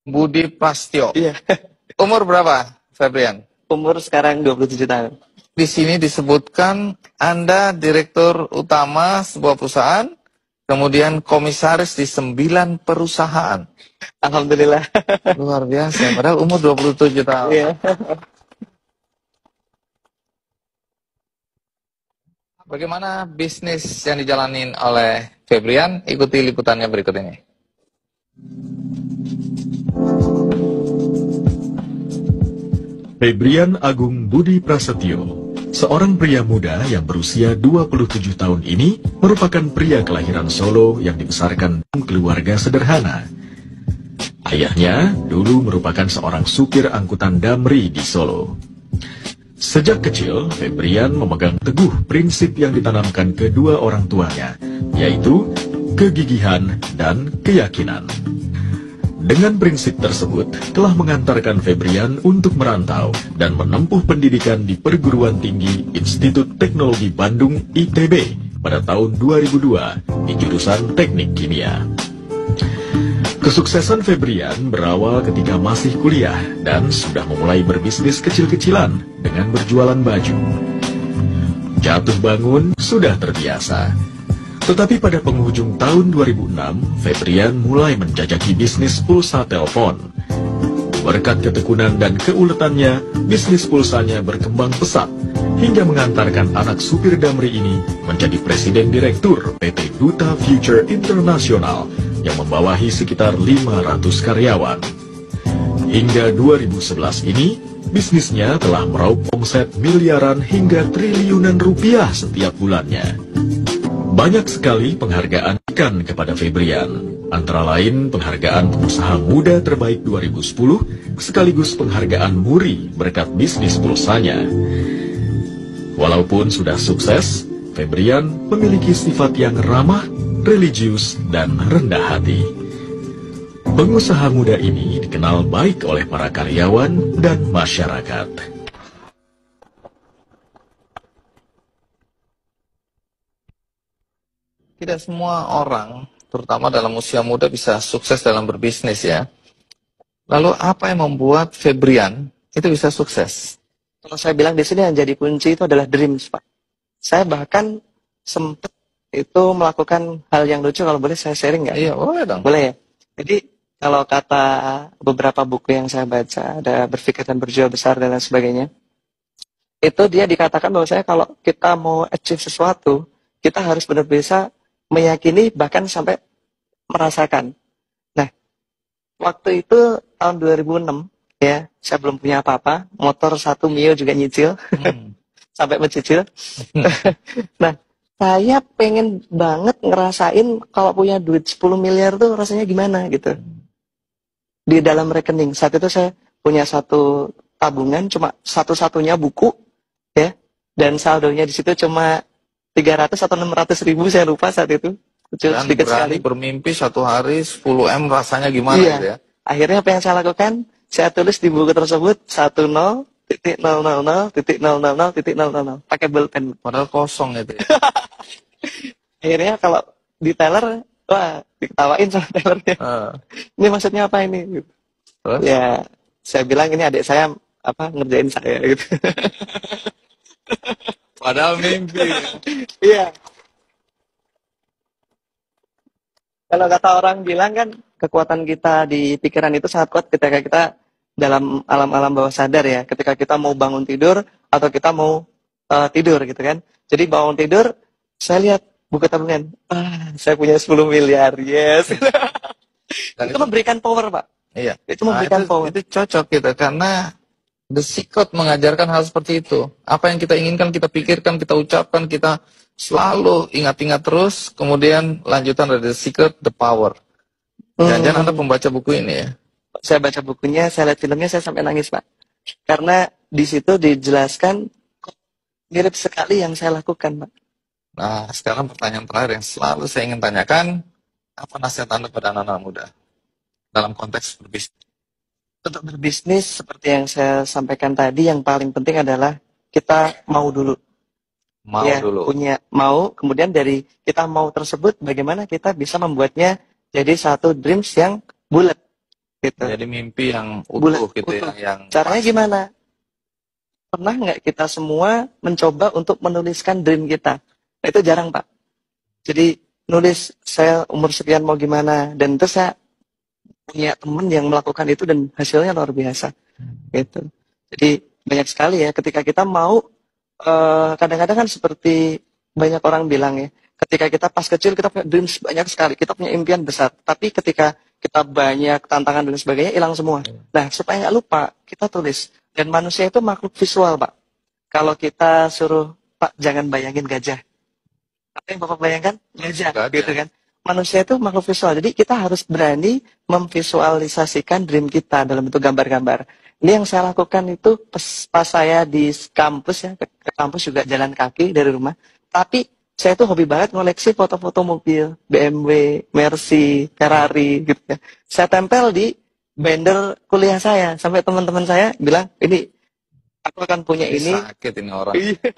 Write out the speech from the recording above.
Budi Prastyo. Iya. Umur berapa, Febrian? Umur sekarang 27 tahun. Di sini disebutkan Anda direktur utama sebuah perusahaan, kemudian komisaris di 9 perusahaan. Alhamdulillah. Luar biasa, padahal umur 27 tahun. Iya. Bagaimana bisnis yang dijalanin oleh Febrian? Ikuti liputannya berikut ini. Febrian Agung Budi Prasetyo, seorang pria muda yang berusia 27 tahun ini merupakan pria kelahiran Solo yang dibesarkan dalam keluarga sederhana. Ayahnya dulu merupakan seorang supir angkutan damri di Solo. Sejak kecil, Febrian memegang teguh prinsip yang ditanamkan kedua orang tuanya, yaitu kegigihan dan keyakinan. Dengan prinsip tersebut, telah mengantarkan Febrian untuk merantau dan menempuh pendidikan di Perguruan Tinggi Institut Teknologi Bandung ITB pada tahun 2002 di jurusan Teknik Kimia. Kesuksesan Febrian berawal ketika masih kuliah dan sudah memulai berbisnis kecil-kecilan dengan berjualan baju. Jatuh bangun sudah terbiasa. Tetapi pada penghujung tahun 2006, Febrian mulai menjajaki bisnis pulsa telepon. Berkat ketekunan dan keuletannya, bisnis pulsanya berkembang pesat, hingga mengantarkan anak supir damri ini menjadi presiden direktur PT Duta Future International yang membawahi sekitar 500 karyawan. Hingga 2011 ini, bisnisnya telah meraup omset miliaran hingga triliunan rupiah setiap bulannya. Banyak sekali penghargaan diberikan kepada Febrian, antara lain penghargaan pengusaha muda terbaik 2010, sekaligus penghargaan Muri berkat bisnis pulsanya. Walaupun sudah sukses, Febrian memiliki sifat yang ramah, religius, dan rendah hati. Pengusaha muda ini dikenal baik oleh para karyawan dan masyarakat. Tidak semua orang, terutama dalam usia muda, bisa sukses dalam berbisnis ya. Lalu apa yang membuat Febrian itu bisa sukses? Kalau saya bilang di sini yang jadi kunci itu adalah dreams, Pak. Saya bahkan sempat itu melakukan hal yang lucu, kalau boleh saya sharing nggak? Iya, boleh dong. Boleh ya? Jadi kalau kata beberapa buku yang saya baca, ada Berpikir dan Berjiwa Besar dan lain sebagainya, itu dia dikatakan bahwa saya kalau kita mau achieve sesuatu, kita harus benar-benar bisa meyakini bahkan sampai merasakan. Nah, waktu itu tahun 2006 ya, saya belum punya apa-apa, motor satu Mio juga nyicil, sampai mencicil. Nah, saya pengen banget ngerasain kalau punya duit 10 miliar tuh rasanya gimana gitu. Di dalam rekening, saat itu saya punya satu tabungan, cuma satu-satunya buku, ya, dan saldonya di situ cuma 300 atau 600 ribu, saya lupa saat itu. Kecil, Dan sedikit berani sekali. bermimpi satu hari 10 M rasanya gimana Iya. gitu ya. Akhirnya apa yang saya lakukan? Saya tulis di buku tersebut 10.000.000.000. Pakai bolpen. Padahal kosong itu ya. Akhirnya kalau di teller, wah diketawain sama tellernya. Ini maksudnya apa ini? Terus? Ya, saya bilang ini adik saya apa ngerjain saya gitu. Padahal mimpi. Iya. Kalau kata orang bilang kan, kekuatan kita di pikiran itu sangat kuat ketika kita dalam alam-alam bawah sadar ya. Ketika kita mau bangun tidur atau kita mau tidur gitu kan. Jadi bangun tidur, saya lihat buku tabungan. Saya punya 10 miliar, yes. Dan itu memberikan power, Pak. Iya. Itu memberikan power. Itu cocok gitu, karena The Secret mengajarkan hal seperti itu. Apa yang kita inginkan, kita pikirkan, kita ucapkan, kita selalu ingat-ingat terus. Kemudian lanjutan dari The Secret, The Power. Jangan-jangan Anda pembaca buku ini ya? Saya baca bukunya, saya lihat filmnya, saya sampai nangis, Pak. Karena di situ dijelaskan mirip sekali yang saya lakukan, Pak. Nah, sekarang pertanyaan terakhir yang selalu saya ingin tanyakan, apa nasihat Anda pada anak-anak muda dalam konteks berbisnis? Untuk berbisnis seperti yang saya sampaikan tadi, yang paling penting adalah kita mau dulu. Mau ya, dulu. Mau, kemudian dari kita mau tersebut, bagaimana kita bisa membuatnya jadi satu dreams yang bulat. gitu. Jadi mimpi yang Bulat, utuh gitu ya, utuh. yang Caranya pasti. gimana? Pernah nggak kita semua mencoba untuk menuliskan dream kita? Nah, itu jarang, Pak. Jadi nulis saya umur sekian mau gimana, dan terus saya punya teman yang melakukan itu dan hasilnya luar biasa gitu. Jadi banyak sekali ya ketika kita mau kadang-kadang kan seperti banyak orang bilang ya, ketika kita pas kecil kita punya dreams banyak sekali, kita punya impian besar, tapi ketika kita banyak tantangan dan sebagainya hilang semua. Nah, supaya nggak lupa, kita tulis. Dan manusia itu makhluk visual, Pak. Kalau kita suruh, Pak, jangan bayangin gajah. Apa yang Bapak bayangkan? Gajah, Gajah. gitu kan. Manusia itu makhluk visual, jadi kita harus berani memvisualisasikan dream kita dalam bentuk gambar-gambar. Ini yang saya lakukan itu pas saya di kampus ya, ke kampus juga jalan kaki dari rumah. Tapi saya tuh hobi banget ngoleksi foto-foto mobil, BMW, Mercy, Ferrari gitu ya. Saya tempel di banner kuliah saya, sampai teman-teman saya bilang, ini aku akan punya ini. Sakit ini orang. Iya.